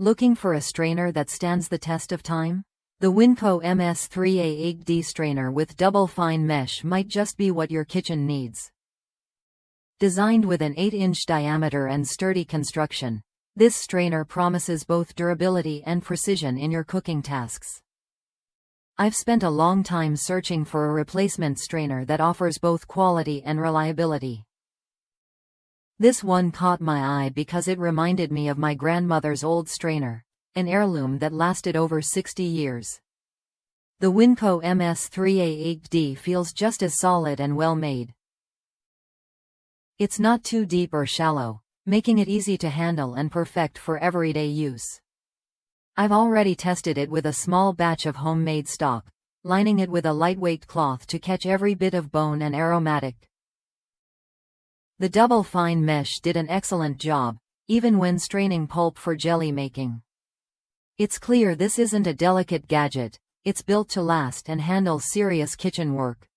Looking for a strainer that stands the test of time? The Winco MS3A-8D Strainer with double fine mesh might just be what your kitchen needs. Designed with an 8-inch diameter and sturdy construction, this strainer promises both durability and precision in your cooking tasks. I've spent a long time searching for a replacement strainer that offers both quality and reliability. This one caught my eye because it reminded me of my grandmother's old strainer, an heirloom that lasted over 60 years. The Winco MS3A-8D feels just as solid and well-made. It's not too deep or shallow, making it easy to handle and perfect for everyday use. I've already tested it with a small batch of homemade stock, lining it with a lightweight cloth to catch every bit of bone and aromatic. The double fine mesh did an excellent job, even when straining pulp for jelly making. It's clear this isn't a delicate gadget, it's built to last and handle serious kitchen work.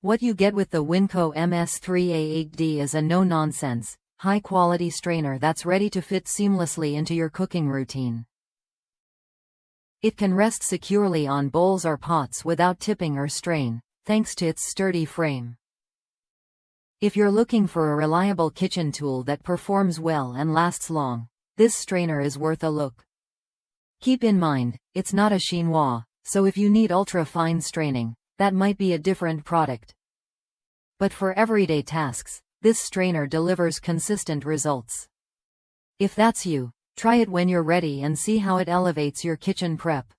What you get with the Winco MS3A-8D is a no-nonsense, high-quality strainer that's ready to fit seamlessly into your cooking routine. It can rest securely on bowls or pots without tipping or strain, thanks to its sturdy frame. If you're looking for a reliable kitchen tool that performs well and lasts long, this strainer is worth a look. Keep in mind, it's not a chinois, so if you need ultra-fine straining, that might be a different product. But for everyday tasks, this strainer delivers consistent results. If that's you, try it when you're ready and see how it elevates your kitchen prep.